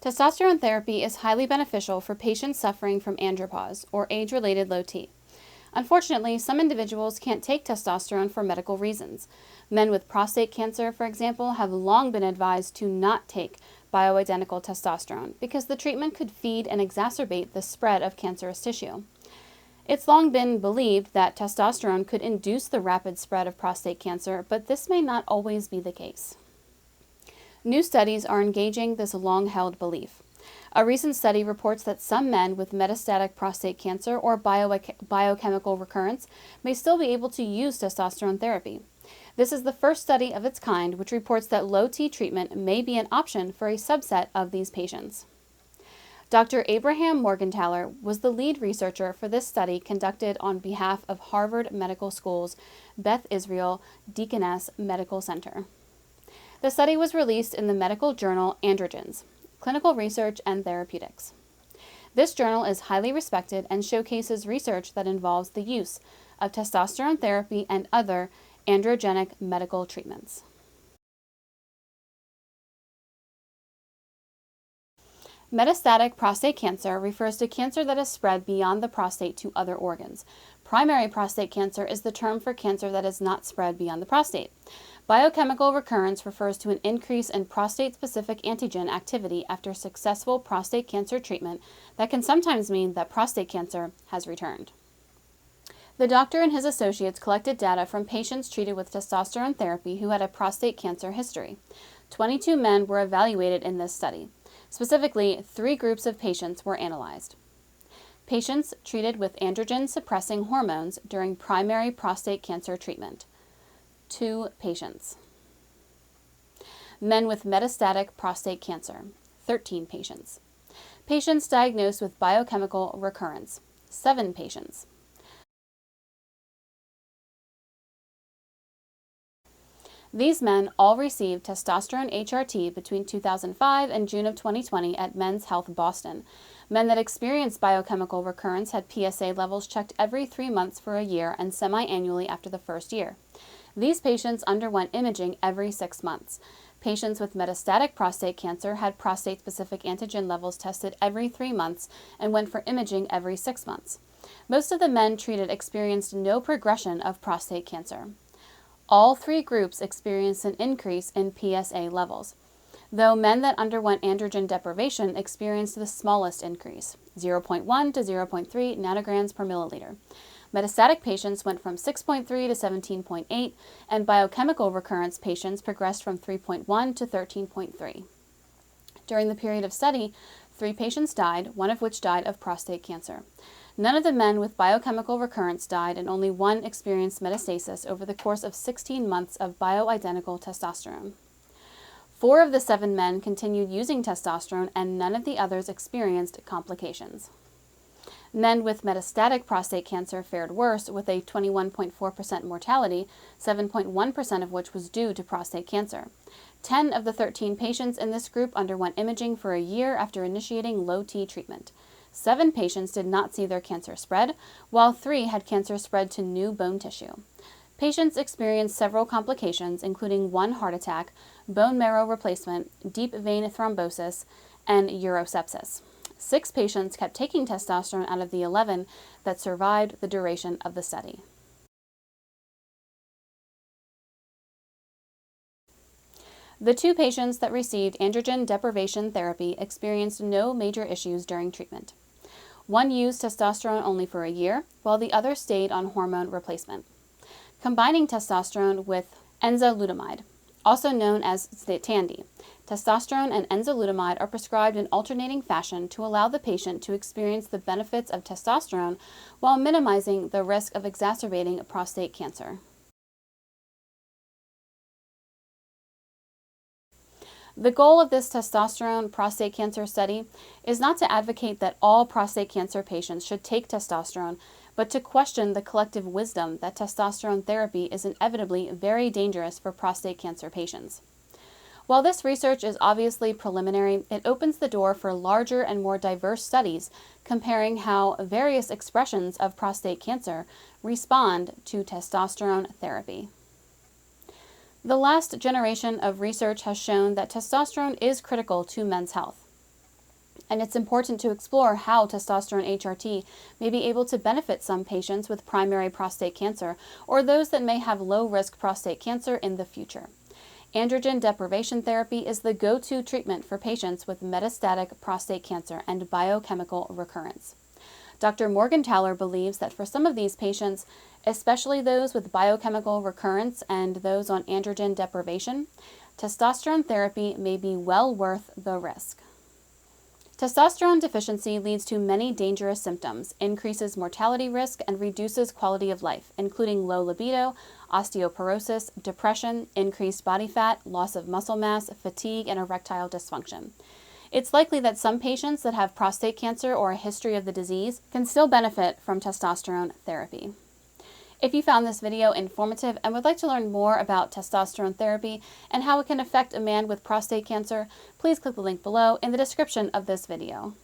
Testosterone therapy is highly beneficial for patients suffering from andropause, or age-related low T. Unfortunately, some individuals can't take testosterone for medical reasons. Men with prostate cancer, for example, have long been advised to not take bioidentical testosterone because the treatment could feed and exacerbate the spread of cancerous tissue. It's long been believed that testosterone could induce the rapid spread of prostate cancer, but this may not always be the case. New studies are engaging this long-held belief. A recent study reports that some men with metastatic prostate cancer or biochemical recurrence may still be able to use testosterone therapy. This is the first study of its kind which reports that low T treatment may be an option for a subset of these patients. Dr. Abraham Morgentaler was the lead researcher for this study conducted on behalf of Harvard Medical School's Beth Israel Deaconess Medical Center. The study was released in the medical journal Androgens, Clinical Research and Therapeutics. This journal is highly respected and showcases research that involves the use of testosterone therapy and other androgenic medical treatments. Metastatic prostate cancer refers to cancer that has spread beyond the prostate to other organs. Primary prostate cancer is the term for cancer that has not spread beyond the prostate. Biochemical recurrence refers to an increase in prostate-specific antigen activity after successful prostate cancer treatment that can sometimes mean that prostate cancer has returned. The doctor and his associates collected data from patients treated with testosterone therapy who had a prostate cancer history. 22 men were evaluated in this study. Specifically, 3 groups of patients were analyzed. Patients treated with androgen-suppressing hormones during primary prostate cancer treatment. 2 patients. Men with metastatic prostate cancer. 13 patients. Patients diagnosed with biochemical recurrence. 7 patients. These men all received testosterone HRT between 2005 and June of 2020 at Men's Health Boston. Men that experienced biochemical recurrence had PSA levels checked every 3 months for a year and semi-annually after the first year. These patients underwent imaging every 6 months. Patients with metastatic prostate cancer had prostate-specific antigen levels tested every 3 months and went for imaging every 6 months. Most of the men treated experienced no progression of prostate cancer. All 3 groups experienced an increase in PSA levels, though men that underwent androgen deprivation experienced the smallest increase, 0.1 to 0.3 nanograms per milliliter. Metastatic patients went from 6.3 to 17.8, and biochemical recurrence patients progressed from 3.1 to 13.3. During the period of study, 3 patients died, one of which died of prostate cancer. None of the men with biochemical recurrence died, and only 1 experienced metastasis over the course of 16 months of bioidentical testosterone. 4 of the 7 men continued using testosterone, and none of the others experienced complications. Men with metastatic prostate cancer fared worse, with a 21.4% mortality, 7.1% of which was due to prostate cancer. 10 of the 13 patients in this group underwent imaging for a year after initiating low T treatment. 7 patients did not see their cancer spread, while 3 had cancer spread to new bone tissue. Patients experienced several complications, including 1 heart attack, bone marrow replacement, deep vein thrombosis, and urosepsis. 6 patients kept taking testosterone out of the 11 that survived the duration of the study. The 2 patients that received androgen deprivation therapy experienced no major issues during treatment. 1 used testosterone only for a year, while the other stayed on hormone replacement. Combining testosterone with enzalutamide, also known as Tandy, testosterone and enzalutamide are prescribed in alternating fashion to allow the patient to experience the benefits of testosterone while minimizing the risk of exacerbating prostate cancer. The goal of this testosterone prostate cancer study is not to advocate that all prostate cancer patients should take testosterone, but to question the collective wisdom that testosterone therapy is inevitably very dangerous for prostate cancer patients. While this research is obviously preliminary, it opens the door for larger and more diverse studies comparing how various expressions of prostate cancer respond to testosterone therapy. The last generation of research has shown that testosterone is critical to men's health. And it's important to explore how testosterone HRT may be able to benefit some patients with primary prostate cancer or those that may have low-risk prostate cancer in the future. Androgen deprivation therapy is the go-to treatment for patients with metastatic prostate cancer and biochemical recurrence. Dr. Morgenthaler believes that for some of these patients, especially those with biochemical recurrence and those on androgen deprivation, testosterone therapy may be well worth the risk. Testosterone deficiency leads to many dangerous symptoms, increases mortality risk, and reduces quality of life, including low libido, osteoporosis, depression, increased body fat, loss of muscle mass, fatigue, and erectile dysfunction. It's likely that some patients that have prostate cancer or a history of the disease can still benefit from testosterone therapy. If you found this video informative and would like to learn more about testosterone therapy and how it can affect a man with prostate cancer, please click the link below in the description of this video.